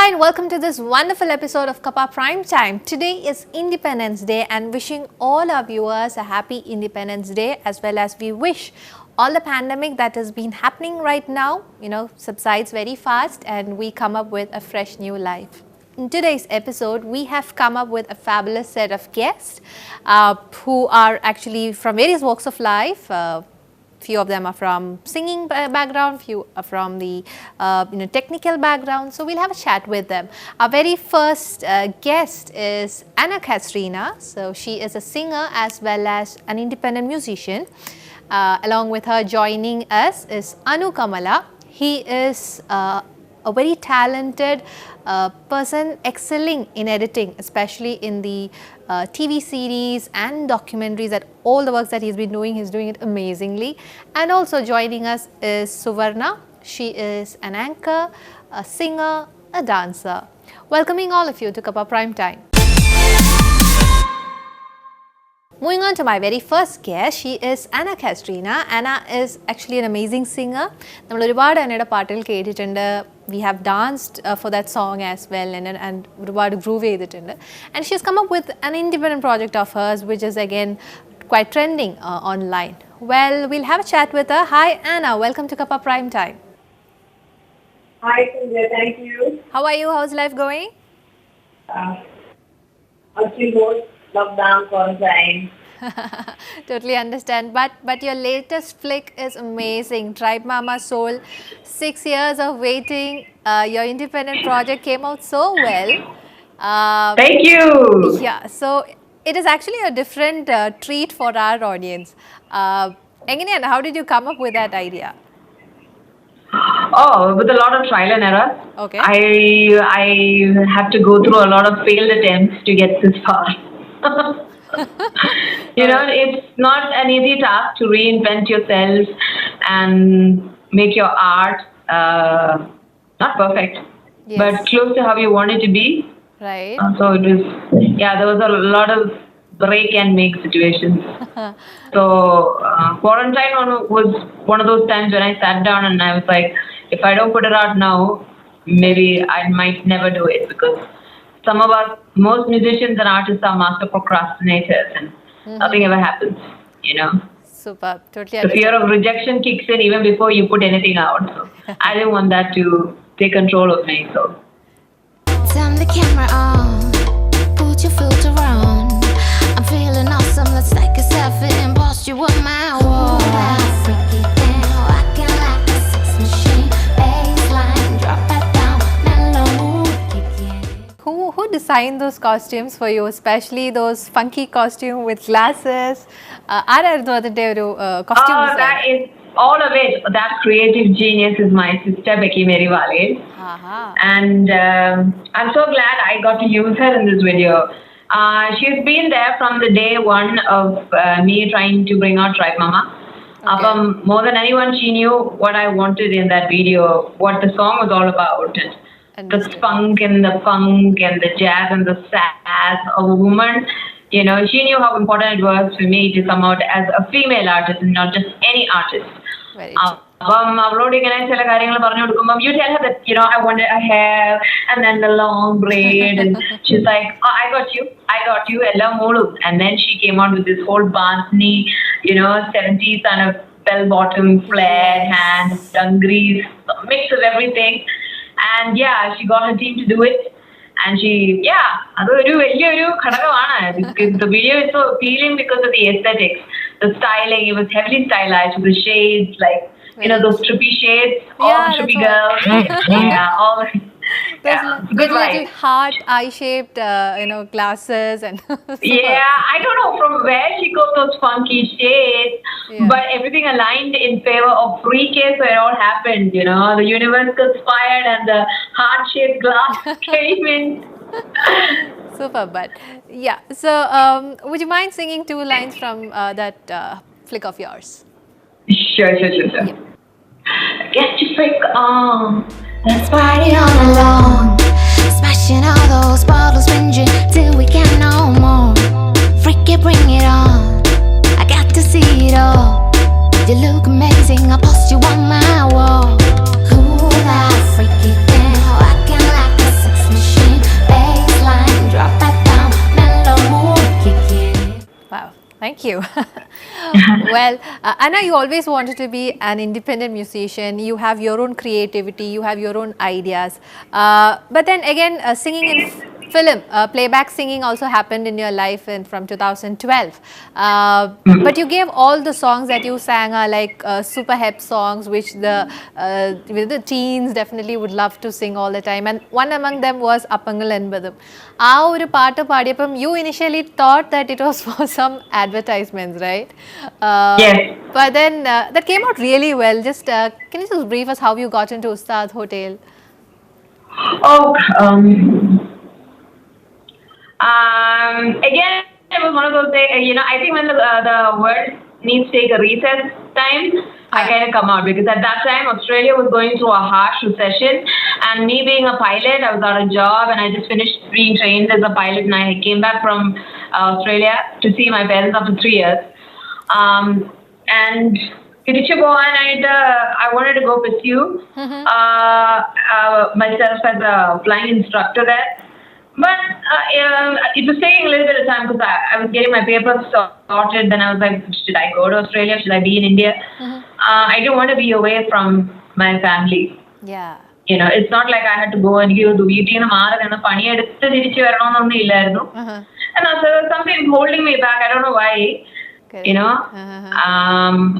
Hi and welcome to this wonderful episode of Kappa Prime Time. Today is Independence Day and wishing all our viewers a happy Independence Day, as well as we wish all the pandemic that has been happening right now, subsides very fast and we come up with a fresh new life. In today's episode, we have come up with a fabulous set of guests who are actually from various walks of life. Few of them are from singing background, few are from the technical background. So we'll have a chat with them. Our very first guest is Katharina. So she is a singer as well as an independent musician. Along with her joining us is Kamala. He is a very talented person excelling in editing, especially in the TV series and documentaries. That all the works that he's been doing, he's doing it amazingly. And also joining us is Suvarna. She is an anchor, a singer, a dancer. Welcoming all of you to Kappa Prime Time. Moving on to my very first guest, she is Katharina. Anna is actually an amazing singer. We have danced for that song as well and groove and she's come up with an independent project of hers, which is again quite trending online. Well, we'll have a chat with her. Hi Anna, welcome to Kappa Prime Time. Hi Cynthia, thank you. How are you? How's life going? I'm still bored, lockdown, quarantine. Totally understand, but your latest flick is amazing. Tribe Mama Soul, 6 years of waiting. Your independent project came out so well. Thank you. Yeah, so it is actually a different treat for our audience. Engine, how did you come up with that idea? Oh, with a lot of trial and error. Okay. I have to go through a lot of failed attempts to get this far. It's not an easy task to reinvent yourself and make your art not perfect, yes, but close to how you want it to be. Right. So it was, there was a lot of break and make situations. So quarantine was one of those times when I sat down and I was like, if I don't put it out now, maybe I might never do it, because some of us, most musicians and artists are master procrastinators and nothing ever happens, Super, totally. The fear of rejection kicks in even before you put anything out. So I didn't want that to take control of me. So turn the camera on, put your filter on. I'm feeling awesome. Let's take a selfie and post you on my wall. Freak it down, rockin' like a sex machine. Baseline, drop it down, mellow kick in. Who designed those costumes for you, especially those funky costumes with glasses? Costume design? That is all of it. That creative genius is my sister, Becky Merivale. And I'm so glad I got to use her in this video. She's been there from the day one of me trying to bring out Tribe Mama. Okay. More than anyone, she knew what I wanted in that video, what the song was all about. And the spunk and the funk and the jazz and the sass of a woman. She knew how important it was for me to come out as a female artist and not just any artist. Very true. You tell her that, I wanted a hair and then the long braid, and she's like, oh, I got you, ella modu. And then she came out with this whole Bansni, 70s kind of bell-bottom, flared hands, dungarees, a mix of everything. And she got her team to do it. And the video is so appealing because of the aesthetics, the styling. It was heavily stylized with the shades, like, those trippy shades, all trippy girls. All. Good little heart, eye-shaped, glasses and. I don't know from where she got those funky shades, but everything aligned in favor of free case where it all happened. The universe conspired and the heart-shaped glass came in. Super, but So, would you mind singing 2 lines from that flick of yours? Sure. Yeah. Get your freak on. Let's party all along. Smashing all those bottles, binging till we can no more. Freak it, bring it on. I got to see it all. You look amazing, I'll post you on my wall. Cool, I freak it down. Rockin' like a sex Thank you. Well, Anna, you always wanted to be an independent musician. You have your own creativity, you have your own ideas. But then again, singing in film, playback singing also happened in your life from 2012. But you gave all the songs that you sang are like super hip songs, which the teens definitely would love to sing all the time. And one among them was Appangal Enbadum. You initially thought that it was for some advertisements, right? Yes. But then that came out really well. Just can you just brief us how you got into Ustad Hotel? Oh, again, it was one of those things, I think when the world needs to take a recess time, I kind of come out, because at that time Australia was going through a harsh recession, and me being a pilot, I was out of job, and I just finished being trained as a pilot, and I came back from Australia to see my parents after 3 years. And I wanted to go pursue myself as a flying instructor there. But it was taking a little bit of time, because I was getting my papers sorted. Then I was like, should I go to Australia? Should I be in India? I didn't want to be away from my family. Yeah. It's not like I had to go and give the week and and so something holding me back. I don't know why.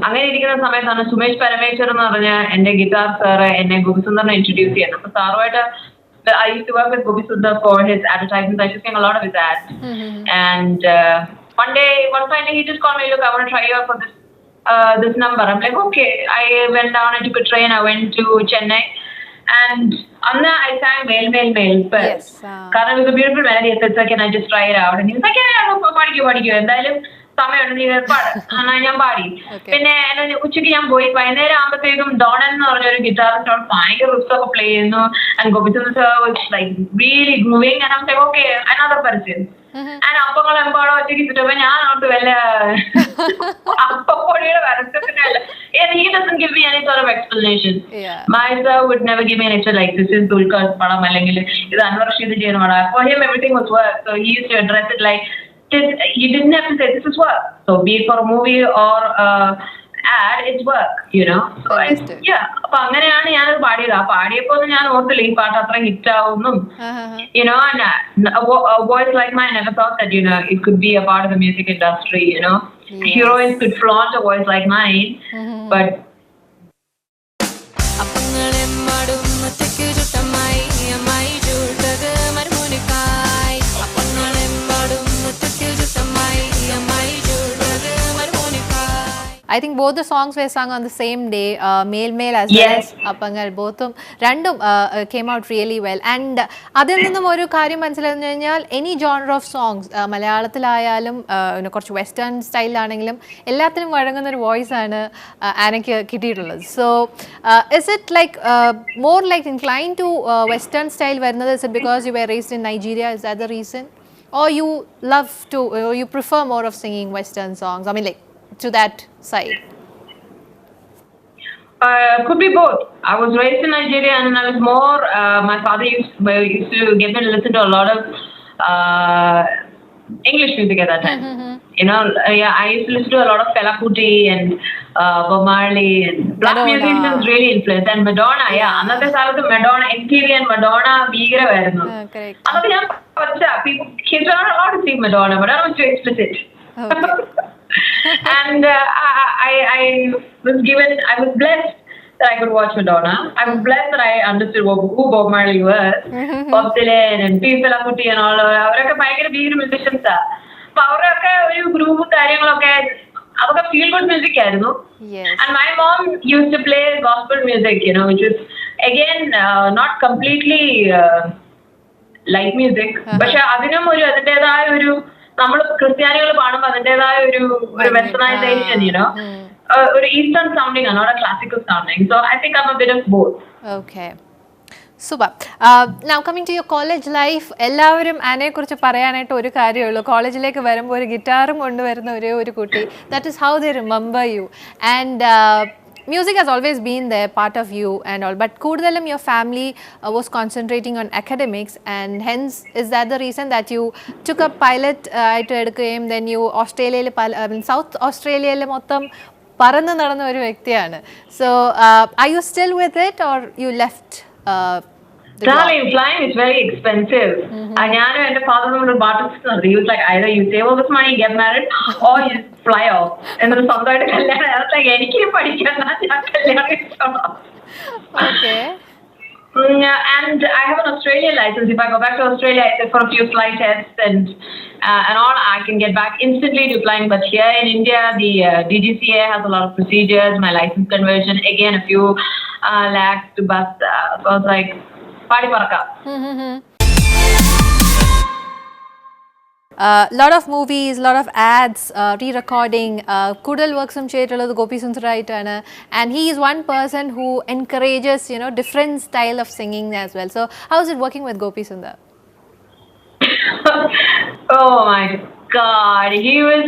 അങ്ങനെ ഇരിക്കുന്ന സമയത്താണ് സുമേഷ് പരമേശ്വർ എന്ന് പറഞ്ഞ എന്റെ guitar sir എന്നെ ഗോപിസുന്ദറിനെ introduce ചെയ്യുന്നത്. അപ്പൊ സാറുമായിട്ട് I used to work with Babu for his advertisements. I used to sing a lot of his ads. And one fine day he just called me, look, I want to try you out for this number. I'm like, okay. I went down, I took a train, I went to Chennai. And Anna, I sang Mail first. Yes. Because it was a beautiful melody. I said, sir, can I just try it out? And he was like, yeah, no, padikku. എന്തായാലും സമയമുണ്ട്, ഞാൻ പാടി. പിന്നെ ഉച്ചയ്ക്ക് ഞാൻ പോയി, വൈകുന്നേരം ആകുമ്പോഴത്തേക്കും ഡോണൻ എന്ന് പറഞ്ഞൊരു ഗിറ്റാറിസ്റ്റോട് ഭയങ്കര റിസ്ക് പ്ലേ ചെയ്യുന്നു. And Gopichandra sir was like really grooving. And I was like, okay, another person. And അപ്പങ്ങൾ എമ്പാടോ ഒറ്റയ്ക്ക് ചുറ്റുമ്പോ ഞാൻ അവർക്ക് വല്ല അപ്പപ്പൊടിയുടെ വരച്ചത്തിനല്ല. And he doesn't give me any sort of explanation. My sir would never give me an extra like, this is Dulkar's padam അല്ലെങ്കിൽ ഇത് അൻവർ റഷീദ് ചെയ്യുന്ന പടം. For him everything was work. So he used to address it like, you didn't have to say this is work. So be it for a movie or ad, it's work, So അപ്പൊ അങ്ങനെയാണ് ഞാനത് പാടിയത്. ആ പാടിയപ്പോ ഞാൻ ഓർത്തില്ല ഈ പാട്ട് അത്ര hit ആവുന്നും. A voice like mine, I never thought that it could be a part of the music industry. Heroines could flaunt a voice like mine, but I think both the songs were sung on the same day, Mail as well as Appangal, രണ്ടും came out really well. And അതിൽ നിന്നും ഒരു കാര്യം മനസ്സിലായെന്ന് കഴിഞ്ഞാൽ any genre of songs, മലയാളത്തിലായാലും കുറച്ച് western സ്റ്റൈലിലാണെങ്കിലും എല്ലാത്തിനും വഴങ്ങുന്ന ഒരു വോയിസ് ആണ് ആനയ്ക്ക് കിട്ടിയിട്ടുള്ളത്. So is it like more like inclined to western style വരുന്നത്? Is it because you were raised in Nigeria? Is that the reason? Or you love to, you prefer more of singing western songs? I mean, like, to that side? Could be both. I was raised in Nigeria, and I was more. My father used to get me to listen to a lot of English music at that time. I used to listen to a lot of Fela Kuti and Bob Marley, and black musicians really influenced. And Madonna, another side of the Madonna, MTV and Madonna, bigger verno. Correct. Kids are not allowed to see Madonna, but I was too explicit. Okay. And I was blessed that I could watch Madonna. I was blessed that I understood who Bob Marley was, Bob Dylan and Fela Kuti and all. അവരൊക്കെ ഭയങ്കര ഭീകര മ്യൂസിഷ്യൻസാ. അപ്പൊ അവരൊക്കെ ഒരു group കാര്യങ്ങളൊക്കെ അതൊക്കെ feel good music ആയിരുന്നു. And my mom used to play gospel music, which was again not completely light music. പക്ഷെ അതിനും അതിൻ്റെതായ ഒരു നമ്മൾ ക്രിസ്ത്യാനികൾ പാടുമ്പോൾ അതിൻ്റെതായ ഒരു വെസ്റ്റർനൈസേഷൻ, ഒരു ഈസ്റ്റേൺ സൗണ്ടിങ് ആണ്, not a classical sounding. So I think I am a bit of both. Okay, super. Now coming to your college life, എല്ലാവരും അതിനെക്കുറിച്ച് പറയാനായിട്ട് ഒരു കാര്യമുള്ളൂ, കോളേജിലേക്ക് വരുമ്പോൾ ഒരു ഗിറ്റാറും കൊണ്ടുവരുന്ന ഒരു കുട്ടി. That is how they remember you. And music has always been there, part of you and all, but Kududalam, your family was concentrating on academics, and hence is that the reason that you took up pilot ആയിട്ട് എടുക്കുകയും then you ഓസ്ട്രേലിയയിൽ South ഓസ്ട്രേലിയയിൽ മൊത്തം പറന്ന് നടന്ന ഒരു വ്യക്തിയാണ്. So are you still with it or you left? Darling, flying is very expensive. And my father he was like, either you save all this money, get married, or you fly off. And then I was like, okay. And I have an Australian license. If I go back to Australia, I sit for a few flight tests and all, I can get back instantly to flying. But here in India, the DGCA has a lot of procedures. My license conversion, again, a few lakhs to bust. So I was like, party paraka. Lot of movies, lot of ads, re-recording. Kudal works on Chetaladu Gopi Sundaraittana, and he is one person who encourages, different style of singing as well. So how is it working with Gopi Sundar? Oh my God, he was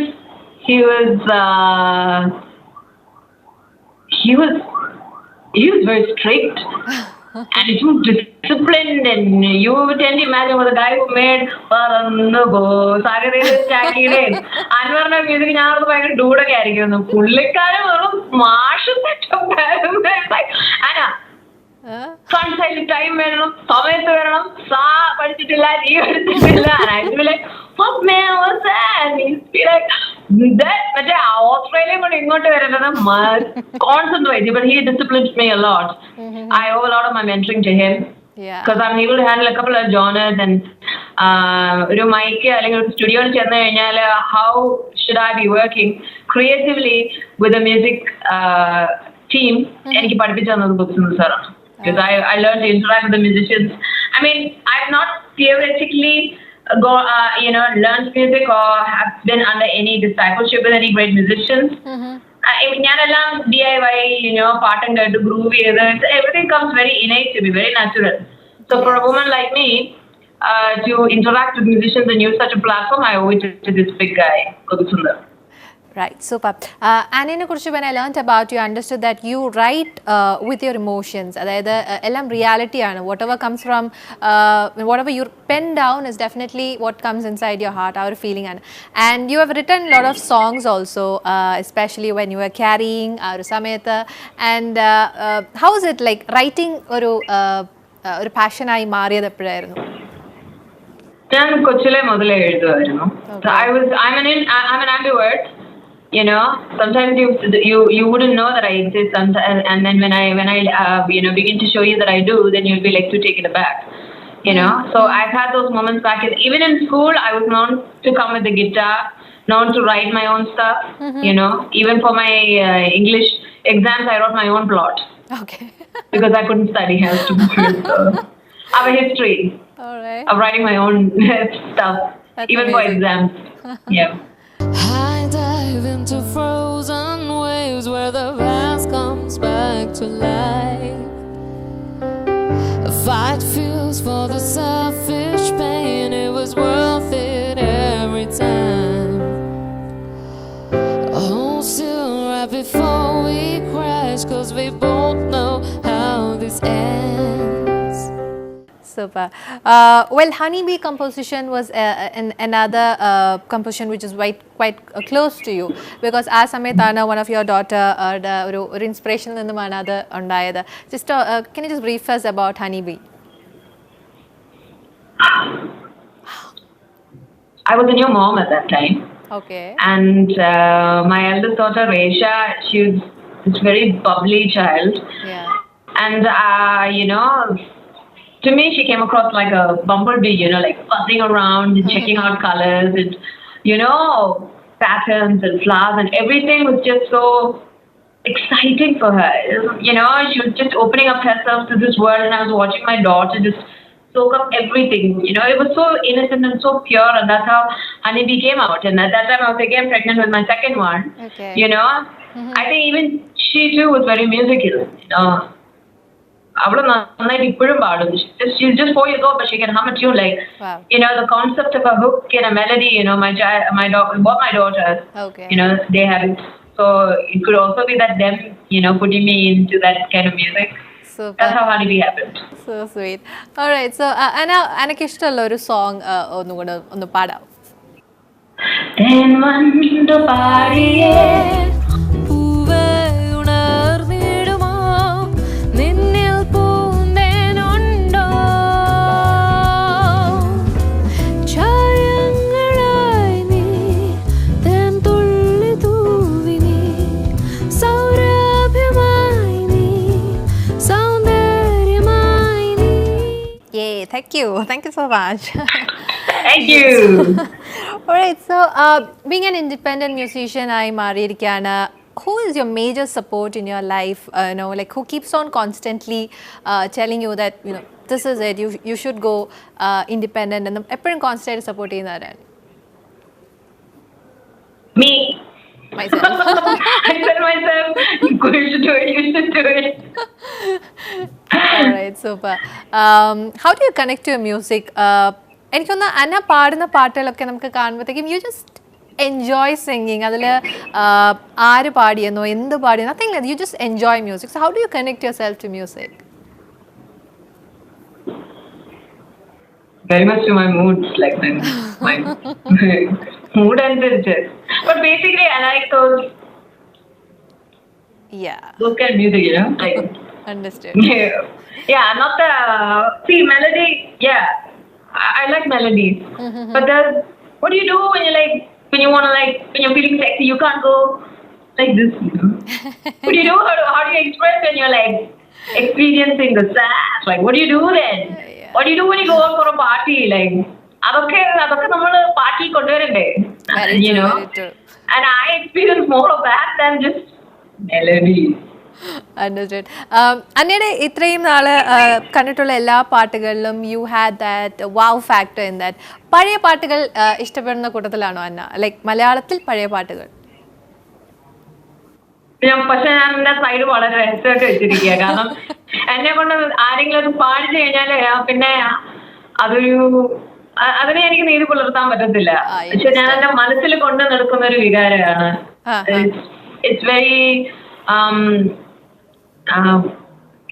very strict. And he was disciplined, and you tend to imagine with a guy who made Anwarna music, I was do a carry. Time and I'd be like, what man was that? He'd be like, that Australia, but he disciplines me a lot. I owe a lot of my mentoring to him. Yeah. Because I'm able to handle a couple of genres and studio how should I be working creatively with a music team? Because I learned to interact with the musicians. I mean, I've not theoretically learned music or have been under any discipleship with any great musicians. I mean, DIY, part and to groove, everything comes very innate to me, very natural. So for a woman like me, to interact with musicians and use such a platform, I owe it to this big guy, Gopi Sundar. Right, super. And when I learned about you, I understood that you write with your emotions. That reality, whatever comes from, whatever you pen down is definitely what comes inside your heart, our feeling. And you have written a lot of songs also, especially when you were carrying Sametha. And how is it like writing or passion I Maria the prayer? I'm an ambivert. Sometimes you wouldn't know that I exist, and then when I begin to show you that I do, then you'll be like too taken aback. So I've had those moments back. Even in school, I was known to come with the guitar, known to write my own stuff. Even for my English exams, I wrote my own plot. Okay. Because I couldn't study else to so I have a history of writing my own stuff. That's even amazing. For exams. Yeah. I dive into frozen waves where the past comes back to life. A fight feels for the selfish pain. It was worth it every time. Hold still right before we crash, 'cause we both know how this ends. Super. Well, Honeybee composition was another composition which is quite close to you, because as Sametana, one of your daughter, or inspiration in the another undayada. Just can you just brief us about Honeybee? I was a new mom at that time. Okay. And my eldest daughter, Resha, she was this very bubbly child. Yeah. And, to me, she came across like a bumblebee, like buzzing around and checking out colors and, patterns and flowers, and everything was just so exciting for her. She was just opening up herself to this world, and I was watching my daughter just soak up everything. It was so innocent and so pure, and that's how Honeybee came out. And at that time, I was again pregnant with my second one. Okay. I think even she too was very musical. She's just 4 years old, but she can hum a tune like, Wow. The concept of a hook and a melody. What my daughter, Okay. they have it so So it could also be that them, putting me into that kind of music. Super. That's how Honeybee happened. So sweet. Alright, so എനിക്ക് ഇഷ്ടമുള്ള ഒരു song ഒന്നുകൂടെ ഒന്ന് പാടാം. തേൻ വന്നു പാടിയേ പൂവേ ഉണർന്നിടുമോ നിന്നിൽ പൂന്തേനുണ്ടോ ഛായങ്ങളായി നീ തേൻ തുള്ളി തൂവി നീ സൗരഭ്യമായി നീ സൗന്ദര്യമായി നീ. Thank you so much. Thank you. Alright, so being an independent musician, who is your major support in your life? Like who keeps on constantly telling you that this is it, you should go independent, and eppozhum constant support cheyyunnaaran? Me. Myself. I tell myself, you should do it. Alright, super. How do you connect to your music? എനിക്കൊന്ന് അന്ന പാടുന്ന പാട്ടുകളൊക്കെ നമുക്ക് കാണുമ്പോഴത്തേക്കും you just enjoy singing. അതിൽ ആര് പാടിയെന്നോ എന്ത് പാടിയോ nothing like you just enjoy music. So how do you connect yourself to music? Very much to my moods, like my mood and business. But basically, I like those kind of music, like. Understood. Yeah, not the melody. Yeah. I like melodies, but what do you do when when you're feeling sexy? You can't go like this, What do you do? How do you express when you're experiencing the sad? Like, what do you do then? Yeah. What do you do when you go out for a party? Like, adokke nammal party konduvarande, Very true. And I experience more of that than just melody. Understood. അന്നയുടെ ഇത്രയും നാള് കണ്ടിട്ടുള്ള എല്ലാ പാട്ടുകളിലും you had that wow factor in that. പഴയ പാട്ടുകൾ ഇഷ്ടപ്പെടുന്ന കൂട്ടത്തിലാണോ അന്ന? Like മലയാളത്തിൽ പഴയ പാട്ടുകൾ? പക്ഷെ ഞാൻ എന്റെ സൈഡ് വളരെ രഹസ്യമായിട്ട് വെച്ചിരിക്കുക. കാരണം എന്നെ കൊണ്ട് ആരെങ്കിലും അത് പാടിച്ചു കഴിഞ്ഞാല് പിന്നെ അതിനെ എനിക്ക് നീതി പുലർത്താൻ പറ്റത്തില്ല. പക്ഷെ ഞാൻ എന്റെ മനസ്സിൽ കൊണ്ടു നടക്കുന്ന ഒരു വികാരമാണ്. It's very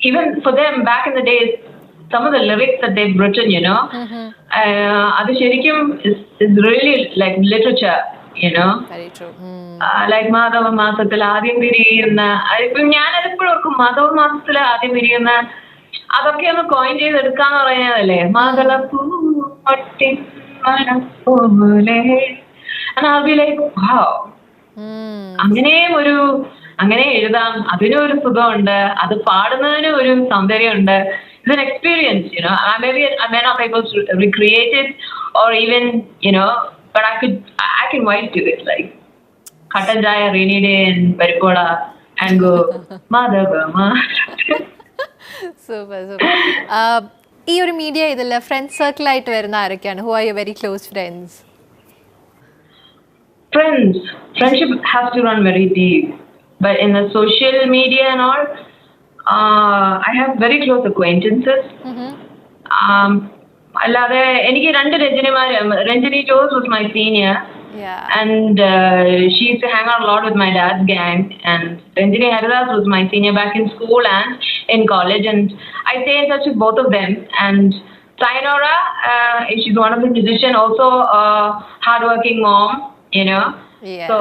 even for them back in the days, some of the lyrics that they've written, adu sherikum is really like literature, Very true. Like Madhava Masathil ആദ്യം വിരിയുന്ന, ഇപ്പം ഞാനതെപ്പോഴും ഓർക്കും, Madhava മാസത്തിൽ ആദ്യം വിരിയുന്ന അതൊക്കെ ഒന്ന് കോയിൻ ചെയ്തെടുക്കാന്ന് പറയുന്നതല്ലേ, മാതളപ്പൂ പോലെ. And I'll be like, wow, അങ്ങനെ എഴുതാം, അതിനും ഒരു സുഖമുണ്ട്, അത് പാടുന്നതിനും ഒരു സൗന്ദര്യമുണ്ട്. It's an experience, maybe I may not be able to recreate it or even, but I can vibe to it, like Katan Jaya, rainy day in Peripoda and go Madhava. Super. ഈ ഒരു media ഇതിൽ friend circle ആയിട്ട് വരുന്ന ആരൊക്കെയാണ്? Who are your very close friends? Friendship has to run very deep. But in the social media and all, I have very close acquaintances. Allade eniki rendu Ranjini Jose was my senior. Yeah. And she used to hang out a lot with my dad's gang. And Ranjini Haridas was my senior back in school and in college. And I stay in touch with both of them. And Sayonara, she's one of the musicians, also a hardworking mom, Yes. So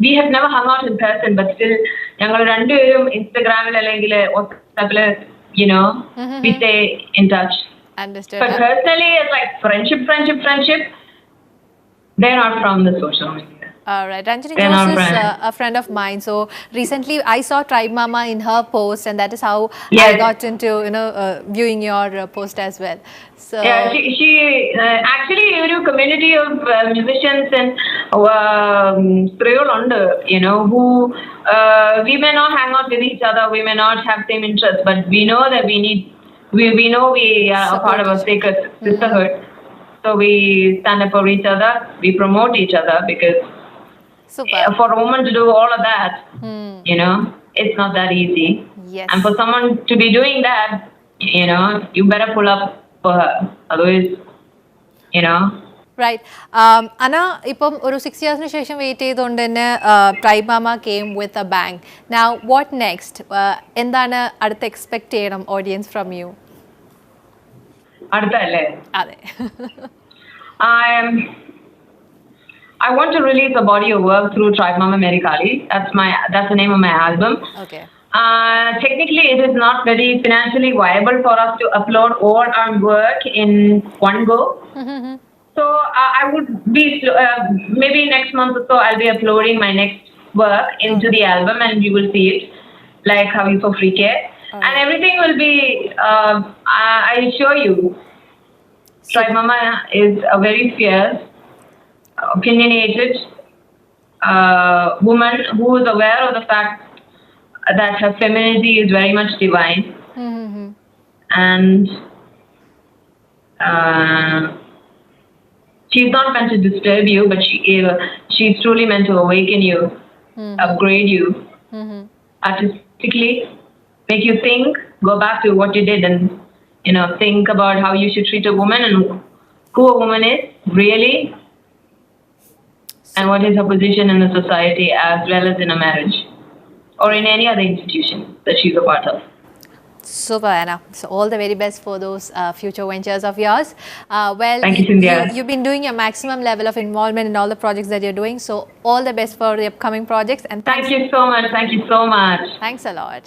we have never hung out in person, but still ഞങ്ങൾ രണ്ടുപേരും ഇൻസ്റ്റഗ്രാമിൽ അല്ലെങ്കിൽ വാട്സാപ്പിൽ we stay in touch. Understood. But personally, it's like friendship. They're not from the social media. All right. Ranjini Jose is a friend of mine. So recently I saw Tribe Mama in her post, and that is how I got into viewing your post as well. So yeah, she actually a community of musicians and who we may not hang out with each other, we may not have same interests, but we know that we know we are a part of a sacred sisterhood. So we stand up for each other, we promote each other, because super. For a woman to do all of that, it's not that easy. Yes. And for someone to be doing that, you better pull up for her. Otherwise, Right. Anna, ipom oru 6 years nu shesham wait cheyidonde തന്നെ Tribe Mama came with a bang. Now, what next? എന്താണ് അടുത്ത expect ചെയ്യണം audience from U? അടുത്തല്ലേ? അതെ. I want to release a body of work through Tribe Mama Merikali. That's the name of my album. Okay. Technically, it is not very financially viable for us to upload all our work in one go. So I would be maybe next month or so I'll be uploading my next work into the album, and you will see it, like how you so free care, and everything will be. I assure you, Tribe Mama is a very fierce, opinionated woman who is aware of the fact that her femininity is very much divine, and she's not meant to disturb you, but she's truly meant to awaken you, upgrade you, artistically, make you think, go back to what you did, and think about how you should treat a woman and who a woman is really, and what is her position in the society as well as in a marriage or in any other institution that she's a part of. Super, Anna. So all the very best for those future ventures of yours. Well, thank you, Cynthia. You've been doing your maximum level of involvement in all the projects that you're doing. So all the best for the upcoming projects. And thank you so much. Thank you so much. Thanks a lot.